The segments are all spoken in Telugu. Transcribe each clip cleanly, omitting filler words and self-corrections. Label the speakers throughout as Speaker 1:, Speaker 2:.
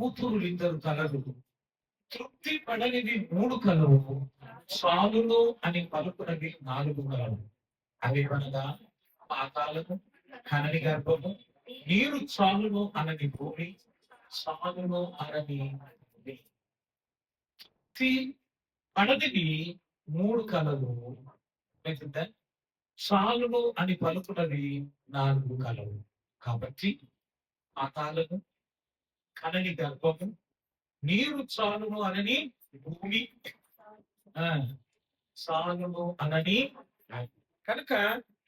Speaker 1: కూతురులు ఇద్దరు కలరు, తృప్తి పడనివి 3 కలవు, చాలును అని పలుకునవి 4 కలవు. అవి అనగా పాతాళము, కనని గర్భము, నీరు చాలును అనని భూమి, చాలును అనని భూమి. తృప్తి పడనివి 3 కలవు, చాలును అని పలుకునవి 4 కలవు. కాబట్టి పాతాళము, కనని గర్భము, నీరు చాలును అనని భూమి, చాలును అనని. కనుక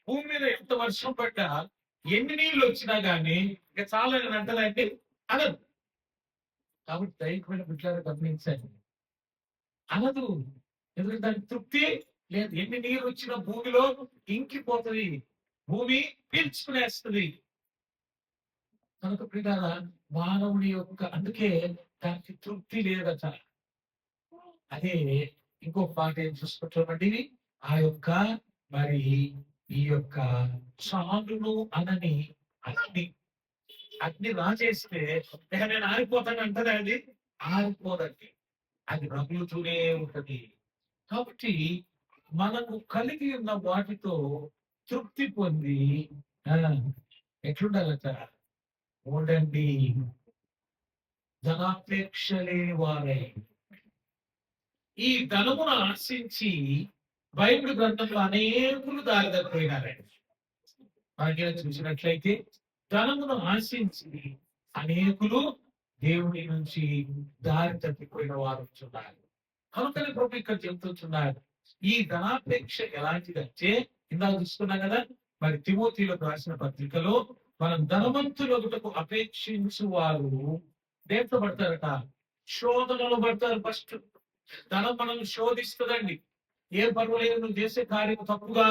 Speaker 1: భూమి మీద ఎంత వర్షం పడ్డా, ఎన్ని నీళ్ళు వచ్చినా గానీ ఇక చాలని అంటదండి అనదు. కాబట్టి దైవమైన బిడ్డలారా గమనించండి, అనదు. ఎందుకంటే దానికి తృప్తి లేదు. ఎన్ని నీరు వచ్చినా భూమిలో ఇంకిపోతుంది, భూమి పీల్చుకునేస్తుంది. కనుక ప్రియులారా, మానవుడి యొక్క అందుకే దానికి తృప్తి లేదట. అదే ఇంకొక మాట ఏం చూసుకుంటామండి, ఆ యొక్క మరి ఈ యొక్క చాలును అనని అగ్ని, అగ్ని రాజేస్తే నేను ఆరిపోతాను అంటదా? అది ఆరిపోదండి, అది రగులుతూనే ఉంటది. కాబట్టి మనము కలిగి ఉన్న వాటితో తృప్తి పొంది ఎట్లుండాలట, ఉండండి ధనాపేక్ష లేని వారే. ఈ ధనమును ఆశించి బైబిల్ గ్రంథంలో అనేకులు దారి తప్పిపోయినారండి. మనకి చూసినట్లయితే ధనమును ఆశించి అనేకులు దేవుని నుంచి దారి తప్పిపోయిన వారు ఉంటున్నారు. కనుకనే ప్రభు ఇక్కడ చెబుతున్నారు, ఈ ధనాపేక్ష ఎలాంటిదంటే, ఇందాక చూసుకున్నాం కదా, మరి తిమోతిలోకి రాసిన పత్రికలో మనం ధనవంతులకు అపేక్షించు వారు దేంతో పడతారట, శోధనలు పడతారు. ఫస్ట్ ధనం మనల్ని శోధిస్తుందండి. ఏం పర్వాలేదు, నువ్వు చేసే కార్యం తప్పుగా,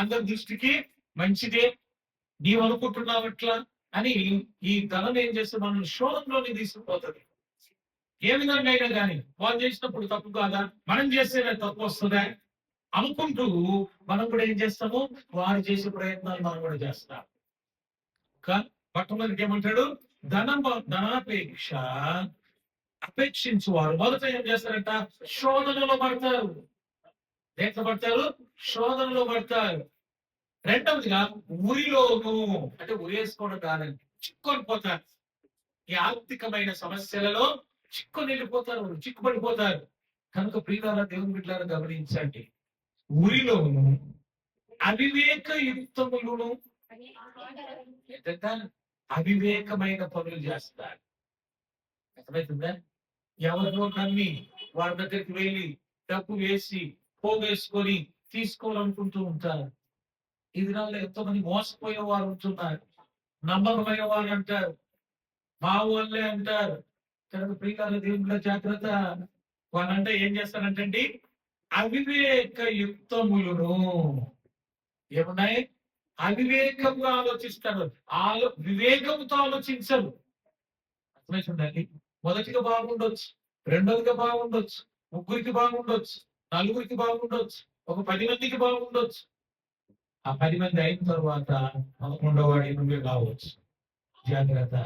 Speaker 1: అందరి దృష్టికి మంచిదే, నీవు అనుకుంటున్నావట్లా అని ఈ ధనం ఏం చేస్తే మనల్ని శోధనలోనే తీసుకుపోతుంది. ఏ విధంగా అయినా కానీ వాళ్ళు చేసినప్పుడు తప్పు కాదా, మనం చేస్తే తప్పు వస్తుందా అనుకుంటూ మనం కూడా ఏం చేస్తాము, వారు చేసే ప్రయత్నాలు మనం కూడా చేస్తాం. మొట్టమొదటి ఏమంటాడు, ధనాపేక్ష అపేక్షించు వారు మొదట ఏం చేస్తారంట, శోధనలో పడతారు. దేంట్లో పడతారు? శోధనలో పడతారు. రెండవదిగా ఉరిలోను, అంటే ఉరేసుకోవడం కాదండి, చిక్కుకొని పోతారు. ఈ ఆర్థికమైన సమస్యలలో చిక్కుని వెళ్ళిపోతారు, చిక్కుపడిపోతారు. కనుక ప్రియులారా, దేవుని బిడ్డలారా గమనించండి, ఉరిలోను అవివేక యుక్తములను, అవివేకమైన పనులు చేస్తారు. అర్థమవుతుందా? ఎవరినో నమ్మి వారి దగ్గరికి వెళ్ళి డబ్బు వేసి పోగేసుకొని తీసుకోవాలనుకుంటూ ఉంటారు. ఈ దినాల్లో ఎంతో మంది మోసపోయే వారు ఉంటున్నారు. నమ్మకమైన వారు అంటారు, మా వాళ్ళే అంటారు. కనుక ప్రియులారా, దేవునిలో జాగ్రత్త. వాళ్ళంటే ఏం చేస్తారంటండి, అవివేక యుక్తములను. ఏమున్నాయి? అవివేకంగా ఆలోచిస్తారు, వివేకంతో ఆలోచించరు. అర్థమవుతుందండి? మొదటిగా బాగుండొచ్చు, రెండోదిగా బాగుండొచ్చు, ముగ్గురికి బాగుండొచ్చు, నలుగురికి బాగుండొచ్చు, ఒక 10 మందికి బాగుండొచ్చు. ఆ 10 మంది అయిన తర్వాత 11వ వాడి నువ్వే కావచ్చు. జాగ్రత్త.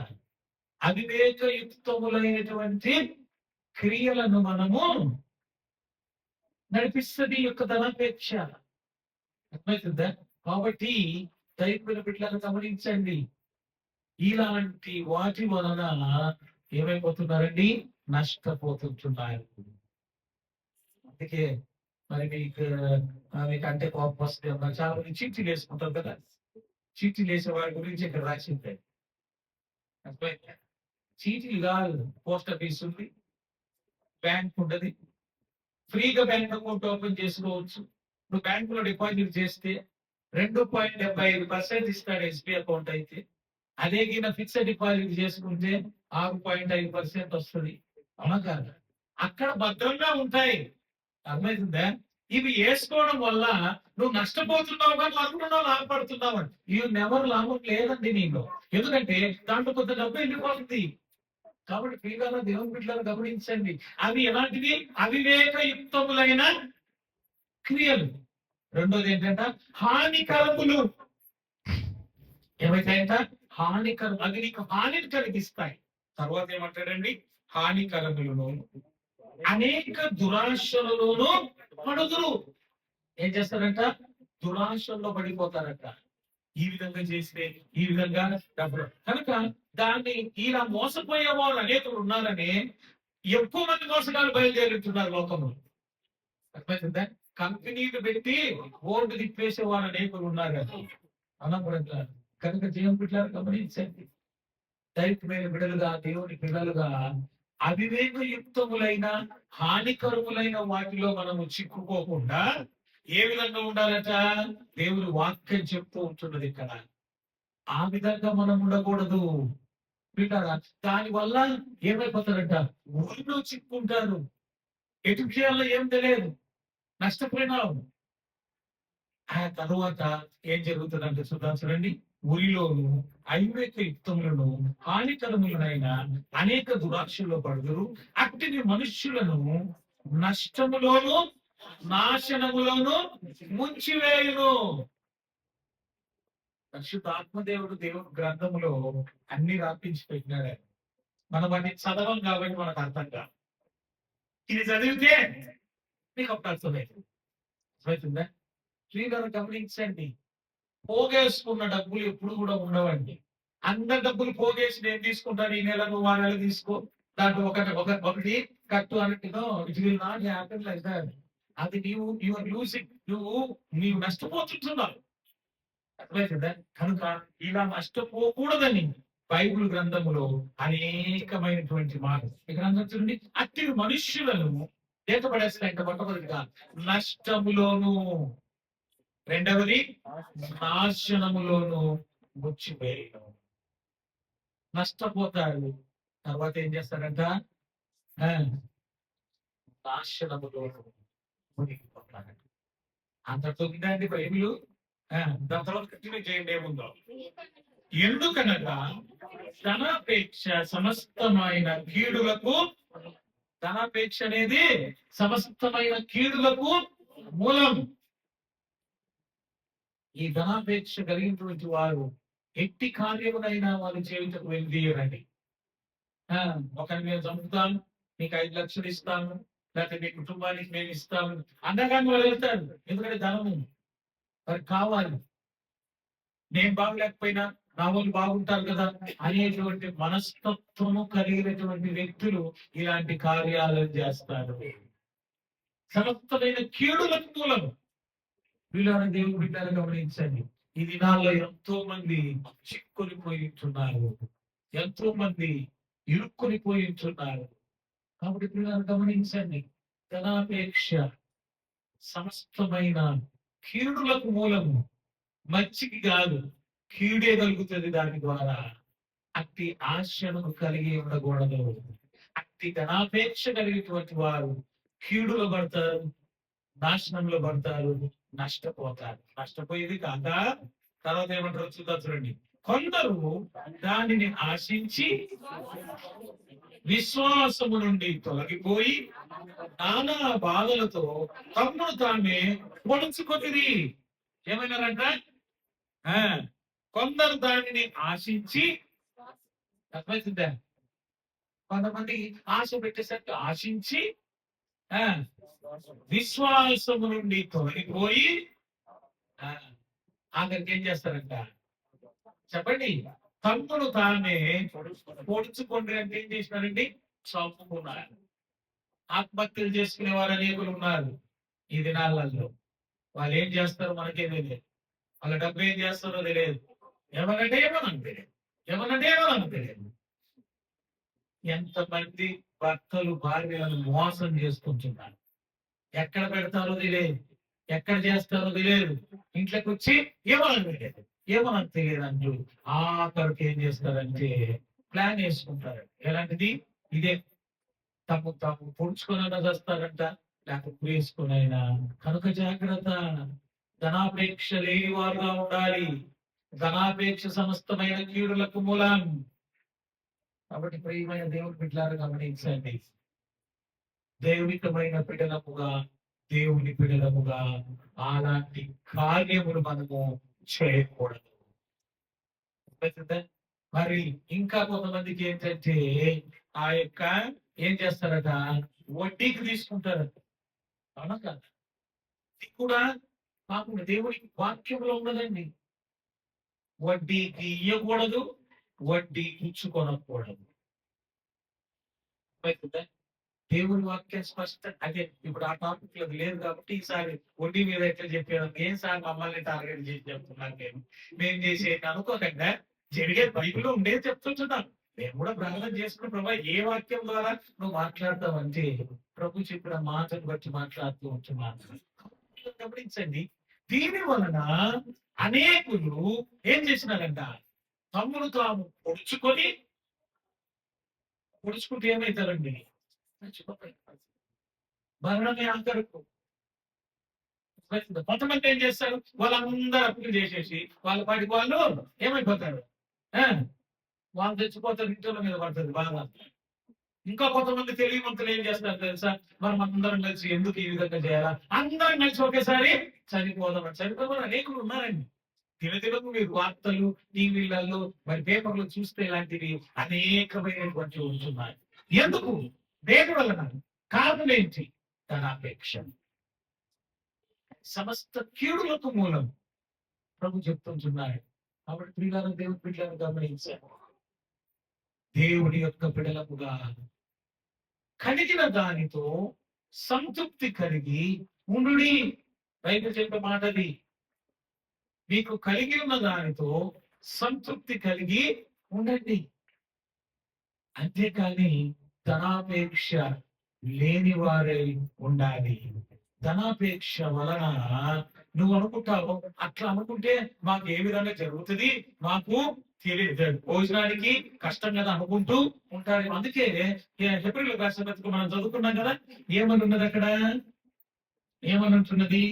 Speaker 1: అవివేకయుక్తములైనటువంటి క్రియలను మనము నడిపిస్తుంది యొక్క ధనాపేక్ష. అర్థమవుతుందా? కాబట్టి దైవ బిడ్డలను గమనించండి, ఇలాంటి వాటి వలన ఏమైపోతున్నారండి, నష్టపోతుంటున్నారు. అందుకే మరి మీకంటే కోపం వస్తే చాలా మంది చీటీలు వేసుకుంటారు కదా, చీటీలు వేసే వారి గురించి ఇక్కడ రాసింది. చీటీలు కాదు, పోస్ట్ ఆఫీస్ ఉంది, బ్యాంక్ ఉండదు, ఫ్రీగా బ్యాంక్ అకౌంట్ ఓపెన్ చేసుకోవచ్చు. నువ్వు బ్యాంకులో డిపాజిట్ చేస్తే 2.75% ఇస్తాడు ఎస్బీ అకౌంట్ అయితే. అదే కింద ఫిక్స్డ్ డిపాజిట్ చేసుకుంటే 6.5% వస్తుంది. అవునా కాదు? అక్కడ భద్రంగా ఉంటాయి. అర్థమవుతుందా? ఇవి వేసుకోవడం వల్ల నువ్వు నష్టపోతున్నావు కానీ అనుకున్నావు లాభపడుతున్నావు అని. ఇవి నెవరు లాభం లేదండి నీలో. ఎందుకంటే దాంట్లో కొంత డబ్బు వెళ్ళిపోతుంది. కాబట్టి ప్రియులారా, దేవుని బిడ్డలను గమనించండి, అవి ఎలాంటివి, అవివేకయుక్తములైన క్రియలు. రెండోది ఏంటంటే హానికరములు. ఏమైతాయంట? హానికరం. అవి నీకు హానిని కలిగిస్తాయి. తర్వాత ఏమంటాడండి? హానికరములను అనేక దురాశలలోనూ పడుదురు. ఏం చేస్తారంట? దురాశల్లో పడిపోతారంట. ఈ విధంగా చేస్తే ఈ విధంగా డబ్బులు కనుక దాన్ని ఇలా మోసపోయేవారు అనేకులు ఉన్నారని ఎక్కువ మంది మోసగాలు బయలుదేరుతున్నారు లోకంలో. అర్థమవుతుందా? కంపెనీలు పెట్టి బోర్డు తిప్పేసేవారు అనేకులు ఉన్నారు కదా అన్నప్పుడు. కనుక దేవుని బిడ్డలు గమనించండి, దైవమైన బిడ్డలుగా, దేవుని పిల్లలుగా అవివేకయుక్తములైన హానికరములైన వాటిలో మనము చిక్కుకోకుండా ఏ విధంగా ఉండాలట? దేవుని వాక్యం చెప్తూ ఉంటున్నది ఇక్కడ. ఆ విధంగా మనం ఉండకూడదు వింటారా? దాని వల్ల ఏమైపోతారంట? ఊరిలో చిక్కుంటారు. ఎటు చేయాలో ఏం తెలియదు, నష్టపోయినావు. ఆ తరువాత ఏం జరుగుతుందంటే చూడండి, ఉరిలోను అవివేక యుక్తములను హానికరములనైన అనేక దురాశల్లో పడుదురు. అట్టిని మనుష్యులను నష్టములోను నాశనములోను ముంచివేయును. పరిశుద్ధ ఆత్మదేవుడు దేవుడు గ్రంథములో అన్ని రాపించి పెట్టినాడు. మనం వాటిని చదవం కాబట్టి మనకు అర్థం కాదు. ఇది చదివితే నీకు అప్పుడు అర్థమైందా? స్త్రీలను గమనించండి, పోగేసుకున్న డబ్బులు ఎప్పుడు కూడా ఉండవండి. అందరి డబ్బులు పోగేసి నేను తీసుకుంటాను, ఈ నెల నువ్వు ఆ నెల తీసుకో, దాంట్లో ఒకటి కట్టు అన్నట్టుగా it will not happen like that. అది యువర్ లూజింగ్, నీవు నష్టపోతున్నావు. అర్థమవుతుందా? కనుక ఇలా నష్టపోకూడదని బైబిల్ గ్రంథములో అనేకమైనటువంటి మాటలు. ఈ గ్రంథం చూడండి, అట్టి మనుష్యులను ఏకపడేస్తాయంట. మొట్టమొదటిగా నష్టములోను, రెండవది నాశనములోను ముచ్చివేయను. నష్టపోతారు. తర్వాత ఏం చేస్తారంట? నాశనములోను మునిగిపోతారంట. అంతటితో ఉందండి బైబిల్. దాని తర్వాత కంటిన్యూ చేయండి ఏముందో. ఎందుకనగా ధనాపేక్ష సమస్తమైన కీడులకు, ధనాపేక్ష అనేది సమస్తమైన కీడులకు మూలం. ఈ ధనాపేక్ష కలిగినటువంటి వారు ఎట్టి కార్యమునైనా వాళ్ళు చేయుటకు వెళ్ళిరండి. ఒకరిని మేము చంపుతాము, నీకు 5 లక్షలు ఇస్తాము, లేకపోతే మీ కుటుంబానికి మేము ఇస్తాము అందగానే వాళ్ళు వెళ్తారు. ఎందుకంటే ధనము వారికి కావాలి. నేను బాగులేకపోయినా నా వాళ్ళు బాగుంటారు కదా అనేటువంటి మనస్తత్వము కలిగినటువంటి వ్యక్తులు ఇలాంటి కార్యాలను చేస్తారు. సమస్తమైన కీడులకు మూలం. వీళ్ళని దేవుని బిడ్డలు గమనించండి, ఈ దినాల్లో ఎంతో మంది చిక్కుని పోయించున్నారు, ఎంతో మంది ఇరుక్కుని పోయించున్నారు. కాబట్టి పిల్లలు గమనించండి, ధనాపేక్ష సమస్తమైన కీడులకు మూలము. మంచికి కాదు, కీడే కలుగుతుంది దాని ద్వారా. అట్టి ఆశను కలిగి ఉండకూడదు. అట్టి ధనాపేక్ష కలిగినటువంటి వారు కీడులో పడతారు, నాశనంలో పడతారు, నష్టపోతారు. నష్టపోయేది కాక తర్వాత ఏమంటారు చూడండి, కొందరు దానిని ఆశించి విశ్వాసము నుండి తొలగిపోయి నానా బాధలతో తమ్ముడు తామే పొడుచుకొనిరి. ఏమైనారంట? కొందరు దానిని ఆశించి, అర్థమవుతుందా? కొంతమంది ఆశ పెట్టేసరికి ఆశించి విశ్వాసము నుండి తొలగిపోయి ఆఖరికి ఏం చేస్తారంట చెప్పండి? తమ్ముడు తానే పొడుచుకోండి అంటే ఏం చేసినారండి? చంపుకున్నారు. ఆత్మహత్యలు చేసుకునే వారు అనేకులు ఉన్నారు ఈ దినాలలో. వాళ్ళు ఏం చేస్తారో మనకే తెలియదు, వాళ్ళ డబ్బు ఏం చేస్తారో తెలియదు. ఏమనంటే ఏమనకు తెలియదు, ఏమనంటే ఏమనకు తెలియదు. ఎంతమంది భర్తలు భార్యలను మోసం చేసుకుంటున్నారు. ఎక్కడ పెడతారో తెలియదు, ఎక్కడ చేస్తారో తెలియదు. ఇంట్లోకి వచ్చి ఏమనకు తెలియదు, ఏమనకు తెలియదు అంటూ ఆఖరికి ఏం చేస్తారంటే ప్లాన్ వేసుకుంటారు. ఎలాంటిది? ఇదే. తాము పొడుచుకునైనా చేస్తారంట, లేకపోతే వేసుకునైనా. కనుక జాగ్రత్త, ధనాపేక్ష లేని వారుగా ఉండాలి. ధనాపేక్ష సమస్తమైన కీడులకు మూలం. కాబట్టి ప్రియమైన దేవుని బిడ్డలారా గమనించండి, దైవికమైన బిడ్డలముగా, దేవుని బిడ్డలముగా అలాంటి కార్యములు మనము చేయకూడదు. మరి ఇంకా కొంతమందికి ఏంటంటే ఆ యొక్క ఏం చేస్తారట, వడ్డీకి తీసుకుంటారట. అవునా కదా? ఇది కూడా పాపం దేవుడి వాక్యంలో ఉన్నదండి. వడ్డీకి ఇయ్యకూడదు, వడ్డీ ఇచ్చుకొనకూడదు. అవుతుందా? దేవుని వాక్యం స్పష్టం. అదే ఇప్పుడు ఆ టాపిక్ లో లేదు కాబట్టి ఈసారి వడ్డీ మీద ఎట్లా చెప్పాను, ఏం సార్ మమ్మల్ని టార్గెట్ చేసి చెప్తున్నాను నేను, మేము చేసేది అనుకోకుండా జరిగే బైబిల్లో ఉండేది చెప్తుంటున్నాను. నేను కూడా ప్రార్థన చేసుకున్న ప్రభా ఏ వాక్యం ద్వారా నువ్వు మాట్లాడతావంటే ప్రభు చెప్పిన మాటను బట్టి మాట్లాడుతూ ఉంటున్నాను. గమనించండి, దీని వలన అనేకులు ఏం చేసినారంట, తమ్ముడు తాము పొడుచుకుంటే ఏమవుతారండి, మరణమే ఆఖరుకు. కొంతమంది ఏం చేస్తారు, వాళ్ళందరూ అప్పులు చేసేసి వాళ్ళ పాటికి వాళ్ళు ఏమైపోతారు, ఆ, వాళ్ళు తెచ్చిపోతారు, ఇంట్లో మీద పడుతుంది బాగా. ఇంకా కొంతమంది తెలియమంతులు ఏం చేస్తారు తెలుసా, మనం అందరం కలిసి ఎందుకు ఈ విధంగా చేయాలా, అందరం కలిసి ఒకేసారి చనిపోదాం. చనిపోదాం అనేకులు ఉన్నారండి. దినదినము మీరు వార్తలు టీవీలలో మరి పేపర్లు చూస్తే ఇలాంటివి అనేకమైనటువంటి ఉంటున్నాయి. ఎందుకు? దేని వలన? కారణం ఏంటి? ధనాపేక్ష. సమస్త కీడులకు మూలం ప్రభు చెప్తుంటున్నాడు. కాబట్టి ప్రియులారా, దేవుడి బిడ్డలను గమనించారు. దేవుడి యొక్క బిడలముగా కలిగిన దానితో సంతృప్తి కలిగి ఉండుడి. బైబిల్ చెప్పే మాటది. మీకు కలిగి ఉన్న దానితో సంతృప్తి కలిగి ఉండండి. అంతేకాని ధనాపేక్ష లేని వారే ఉండాలి. ధనాపేక్ష వలన నువ్వు అనుకుంటావు, అట్లా అనుకుంటే మాకు ఏ విధంగా జరుగుతుంది, మాకు తెలియదు, భోజనానికి కష్టం కదా అనుకుంటూ ఉంటారు. అందుకే హెబ్రీయులకు రాసిన పత్రిక మనం చదువుకున్నాం కదా, ఏమని ఉన్నది అక్కడ, ఏమని ఉంటున్నది,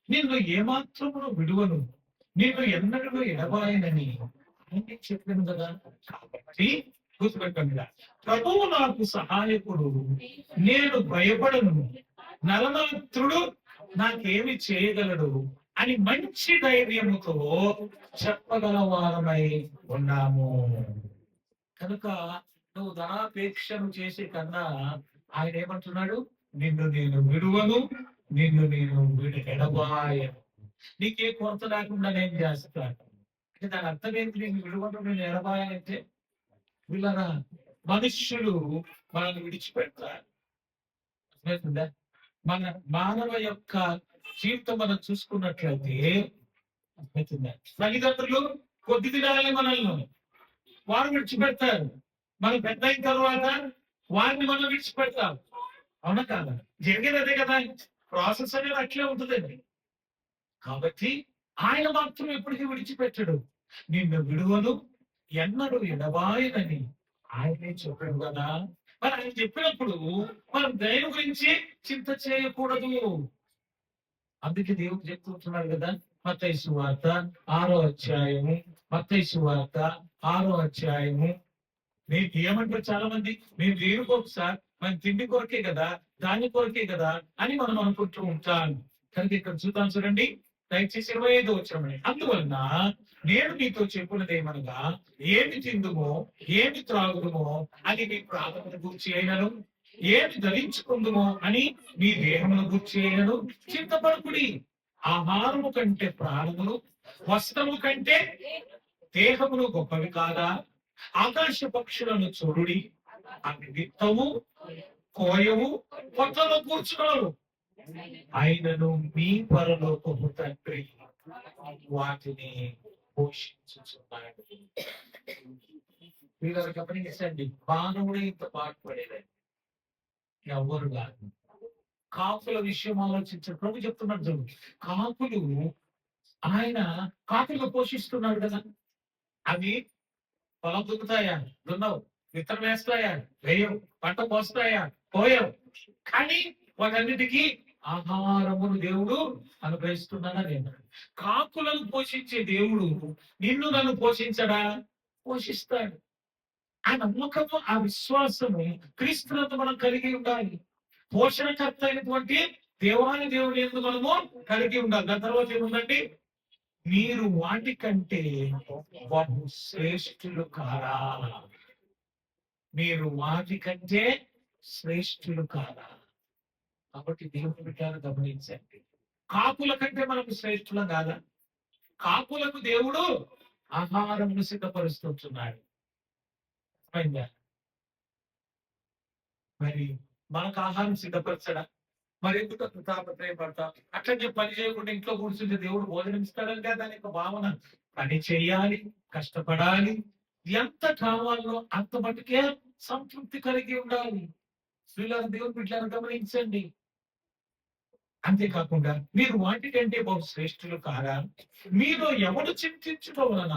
Speaker 1: నిన్ను ఏమాత్రమును విడువను, నిన్ను ఎన్నడూ ఎడబాయనని అని చెప్పాను కదా. కాబట్టి గుర్తుపెట్టండి, ప్రభువు నాకు సహాయకుడు, నేను భయపడను, నరమాత్రుడు నాకేమి చేయగలడు అని మంచి ధైర్యముతో చెప్పగలవారమై ఉన్నాము. కనుక నువ్వు ధనాపేక్షను చేసే కన్నా ఆయన ఏమంటున్నాడు, నిన్ను నేను విడువను, నిన్ను నేను ఎడబాయను, నీకే కొరత లేకుండా నేను చేస్తాను. అంటే దాని అర్థం ఏంటి, నేను విడువను, నేను ఎడబాయనంటే వీళ్ళరా మనుష్యులు మనల్ని విడిచిపెడతారు. మన మానవ యొక్క జీవితం మనం చూసుకున్నట్లయితే తల్లిదండ్రులు కొద్ది దినాలే మనల్ని వారు విడిచిపెడతారు. మనం పెద్ద అయిన తర్వాత వారిని మనం విడిచిపెడతాం. అవునా కాదా? జరిగేది అదే కదా, ప్రాసెస్ అనేది అట్లే ఉంటుందండి. కాబట్టి ఆయన మాత్రం ఎప్పటికీ విడిచిపెట్టడు. నిన్ను విడువను, ఎన్నడూ ఎడబాయనని ఆయనే చెప్పాడు కదా. మరి ఆయన చెప్పినప్పుడు మనం దైవం గురించి చింత చేయకూడదు. అందుకే దేవుడు చెప్తుంటున్నాడు కదా, మత్తయి సువార్త 6వ అధ్యాయము, మత్తయి సువార్త 6వ అధ్యాయము. నేను ఏమంటారు చాలా మంది, మేము దేని కొరకు సార్, మన తిండి కొరకే కదా, దాని కొరకే కదా అని మనం అనుకుంటూ ఉంటాం. కనుక ఇక్కడ చూద్దాం, చూడండి దయచేసి 25వ వచనం. అందువలన నేను మీతో చెప్పున్నదేమనగా, ఏమి తిందుమో ఏమి త్రాగుదుమో అది మీ ప్రాణమును గూర్చి అయినను, ఏమి ధరించుకుందుమో అని మీ దేహమును గూర్చి అయినను చింతపడకుడి. ఆహారము కంటే ప్రాణములు, వస్త్రము కంటే దేహములు గొప్పవి కాదా? ఆకాశ పక్షులను చూడుడి, అవి విత్తము, కోయవు, పొట్టలో కూర్చున్నారు, ఆయనను మీ పరలోకపు తండ్రి వాటిని పోషించుచున్నాడు. వీళ్ళ గమనించండి, మానవుడే ఇంత బాధపడేదండి, ఎవరు కాదు. కాకుల విషయం ఆలోచించారు. ప్రభు చెప్తున్నాడు చూడు, కాకులు ఆయన కాకులు పోషిస్తున్నాడు కదా. అవి పొలం దుక్కుతాయా? దున్నవు. విత్తనం వేస్తాయా? వేయవు. పంట పోస్తాయా? పోయవు. కానీ వాటన్నిటికీ ఆహారమును దేవుడు అనుగ్రహిస్తున్నాడని. కాకులను పోషించే దేవుడు నిన్ను నన్ను పోషించడా? పోషిస్తాడు. ఆ నమ్మకము, ఆ విశ్వాసము క్రీస్తునందు మనం కలిగి ఉండాలి. పోషణకర్త అయినటువంటి దేవాని దేవుని యందు మనము కలిగి ఉండాలి. దాని తర్వాత ఏముందండి, మీరు వాటికంటే బహు శ్రేష్ఠులు కారా? మీరు వాటికంటే శ్రేష్ఠులు కారా? కాబట్టి దేవుని బిడ్డలు గమనించండి. కాకుల కంటే మనకు శ్రేష్ఠులం కాదా? కాకులకు దేవుడు ఆహారమును సిద్ధపరుస్తున్నాడు. అర్థమైందా? మరి మనకు ఆహారం సిద్ధపరచడా? మరి ఎందుకు అంత తాపత్రయపడతాం? అట్లా పని చేయకుండా ఇంట్లో కూర్చుంటే దేవుడు భోజనం ఇస్తాడంటే దాని యొక్క భావన. పని చేయాలి, కష్టపడాలి, ఎంత కావాలో అంత మటుకే సంతృప్తి కలిగి ఉండాలి. స్త్రీలను దేవుని బిడ్డలను గమనించండి. అంతేకాకుండా మీరు వాటికంటే బహు శ్రేష్ఠులు కారా? మీలో ఎవడు చింతించడం వలన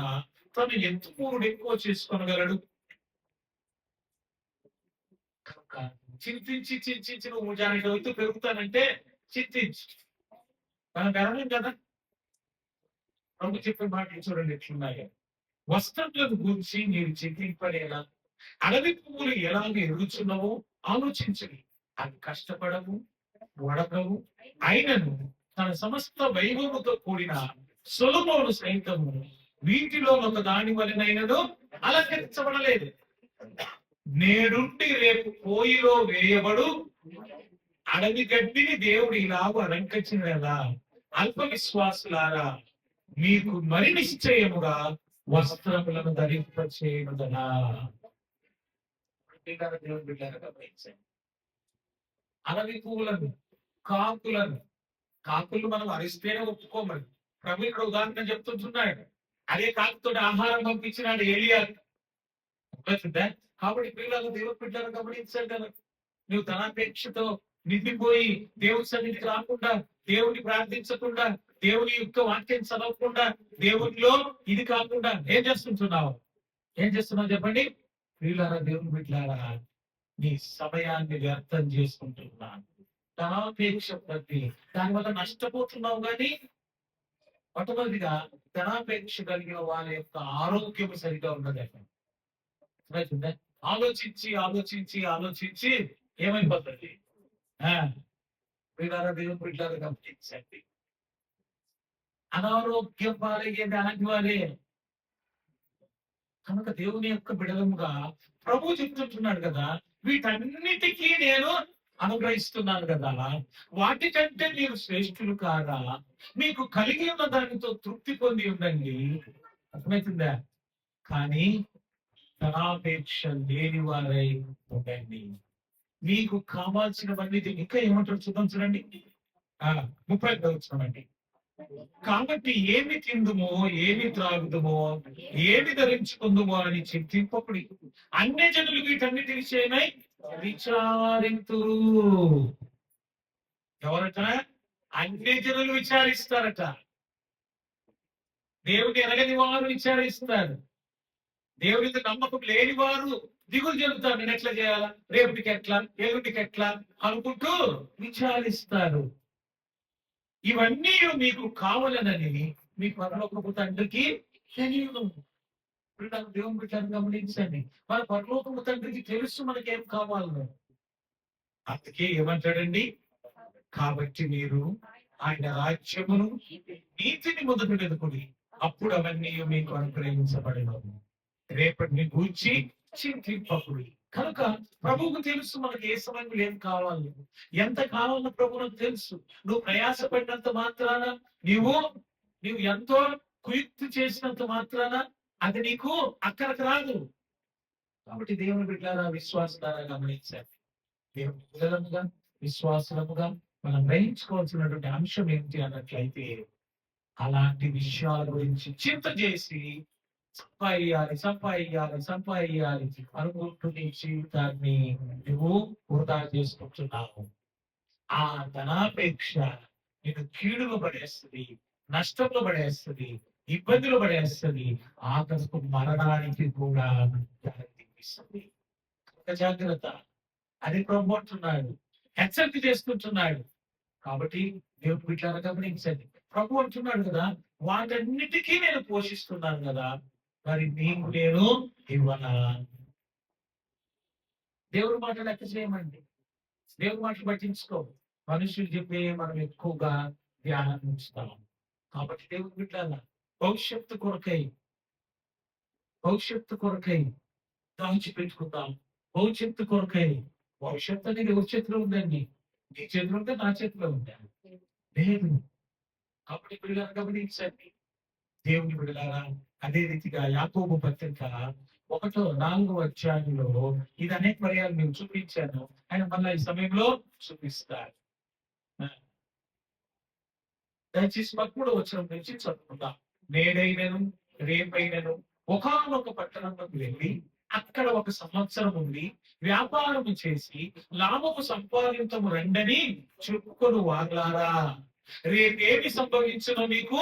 Speaker 1: తను ఎంత మూడు ఎక్కువ చేసుకోగలడు? కనుక చింతించి చింతించి నువ్వు జానికి అవుతూ పెరుగుతానంటే చింతించు. మనం గర్వం కదా. ప్రభు చెప్పే మాటలు చూడండి ఎట్లున్నాయో. వస్త్రములను గురించి మీరు చింతింపడేలా అడవి పువ్వులు ఎలాగ ఎరుగుచున్నావో ఆలోచించండి. అవి కష్టపడవు, వడకవు, అయినను తన సమస్త వైభవముతో కూడిన సొలొమోను సైతము వీటిలో ఒక దాని వలనైనను అలంకరించబడలేదు. నేడుండి రేపు పోయిలో వేయబడు అడవి గడ్డిని దేవుడు ఇలాగూ అలంకరించినలా అల్ప విశ్వాసులారా, మీకు మరి నిశ్చయముగా వస్త్రములను ధరింప చేయనుదనా? దేవుని బిడ్డలారా గమనించండి. అడవి పువ్వులను, కాకులను, కాకులు మనం అరిస్తేనే ఒప్పుకోమని ప్రభు ఇక్కడ ఉదాహరణ చెప్తున్నాడు. అదే కాకుతో ఆహారం పంపించినాడు ఏలియా. కాబట్టి పిల్లలు దేవుని బిడ్డలను గమనించాడు కదా. నువ్వు ధనాపేక్షతో నిండిపోయి దేవుని సన్నిధికి రాకుండా, దేవుని ప్రార్థించకుండా, దేవుని యొక్క వాక్యం చదవకుండా, దేవునిలో ఇది కాకుండా ఏం చేస్తున్నావు? ఏం చేస్తున్నావు చెప్పండి? ప్రియులారా దేవుని బిడ్డలారా, నీ సమయాన్ని వ్యర్థం చేసుకుంటున్నాను. ధనాపేక్ష ప్రతి దానివల్ల నష్టపోతున్నావు. కానీ మొట్టమొదటిగా ధనాపేక్ష కలిగిన వాళ్ళ యొక్క ఆరోగ్యం సరిగా ఉండదు. ఆలోచించి ఆలోచించి ఆలోచించి ఏమైపోతుంది? వీళ్ళ దేవుని బిడ్డలు గమనించండి. అనారోగ్యం పాలయ్యేది అలాంటి వారే. కనుక దేవుని యొక్క బిడలముగా ప్రభు చెప్తుంటున్నాడు కదా, వీటన్నిటికీ నేను అనుగ్రహిస్తున్నాను కదా, వాటికంటే మీరు శ్రేష్ఠులు కాదా? మీకు కలిగి ఉన్న దానితో తృప్తి పొంది ఉండండి. అర్థమవుతుందా? కానీ ధనాపేక్ష లేని వారై ఉండండి. మీకు కావాల్సినవన్నీ ఇంకా ఏమంటారు చూద్దాం చూడండి. 30 వచ్చినామండి. కాబట్టి ఏమి తిందుమో, ఏమి త్రాగుదుమో, ఏమి ధరించుకుందుమో అని చింతింపకుడి. అన్ని జనులు వీటన్నిటి విషయమై విచారింతురు. ఎవరట? అన్ని జనులు విచారిస్తారట. దేవుని ఎరగని వారు విచారిస్తారు. దేవునికి నమ్మకం లేని వారు దిగులు చెబుతారు. నేను ఎట్లా చేయాలా, రేపటికి ఎట్లా, ఎల్లుండికి ఎట్లా అనుకుంటూ విచారిస్తారు. ఇవన్నీ మీకు కావాలనని మీ పరలోకపు తండ్రికి తెలియదు. దేవుని బిడ్డను గమనించండి. మన పరలోకపు తండ్రికి తెలుసు మనకేం కావాలను. అందుకే ఏమంటాడండి? కాబట్టి మీరు ఆయన రాజ్యమును నీతిని మొదట వెతుకుడి, అప్పుడు అవన్నీ మీకు అనుగ్రహించబడినవి. రేపటిని గూర్చి చింతింపకుడి. కనుక ప్రభువుకు తెలుసు మనకి ఏ సమయంలో ఏం కావాలి, ఎంత కావాలో ప్రభువుకు తెలుసు. నువ్వు ప్రయాసపడినంత మాత్రాన, నీవు ఎంతో కుయుక్తి చేసినంత మాత్రాన అది నీకు అక్కడికి రాదు. కాబట్టి దేవుని బిడ్డలారా, విశ్వాసారా గమనించాలి. దేవుని పిల్లలముగా, విశ్వాసముగా మనం గ్రహించుకోవాల్సినటువంటి అంశం ఏంటి అన్నట్లయితే, అలాంటి విషయాల గురించి చింత చేసి సంపాదించాలి అనుకుంటూ నీ జీవితాన్ని నువ్వు వృధా చేసుకుంటున్నావు. ఆ ధనాపేక్ష నేను కీడులో పడేస్తుంది, నష్టంలో పడేస్తుంది, ఇబ్బందులు పడేస్తుంది, ఆఖరికి మరణానికి కూడా దారితీస్తుంది. జాగ్రత్త. అది ప్రభు అంటున్నాడు, హెచ్చరిక చేస్తుంటున్నాడు. కాబట్టి దేవుడు బిడ్డలారా గమనించండి. ప్రభు అంటున్నాడు కదా, వాటన్నిటికీ నేను పోషిస్తున్నాను కదా, మరి నీకు నేను ఇవ్వనా? దేవుడి మాట లెక్క చేయమండి. దేవుడి మాటలు పట్టించుకో. మనుషులు చెప్పే మనం ఎక్కువగా ధ్యానం ఉంచుతాం. కాబట్టి దేవుడి బిడ్డలారా, భవిష్యత్తు కొరకై, భవిష్యత్తు కొరకై దాచిపెట్టుకుందాం. భవిష్యత్తు కొరకై. భవిష్యత్తు అనేది ఎవరి చేతిలో ఉందండి? నీ చేతిలో ఉందా? నా చేతిలో ఉందా? లేదు. కాబట్టి పిల్లలు గమనించండి. దేవుని బిడ్డలారా, అదే రీతిగా యాకోబు పత్రిక 4వ అధ్యాయంలో ఇది అనేక పర్యాలు నేను చూపించాను. ఆయన మళ్ళా ఈ సమయంలో చూపిస్తారు. ఆ! దయచేసి 13వ వచనం నుంచి చదువుకుందాం. నేడైనను, రేపైనను ఒకానొక పట్టణంలోకి వెళ్ళి, అక్కడ 1 సంవత్సరం ఉండి, వ్యాపారము చేసి, లాభము సంపాదించము రండని చెప్పుకొను వారలారా. రేపేమి సంభవించునో మీకు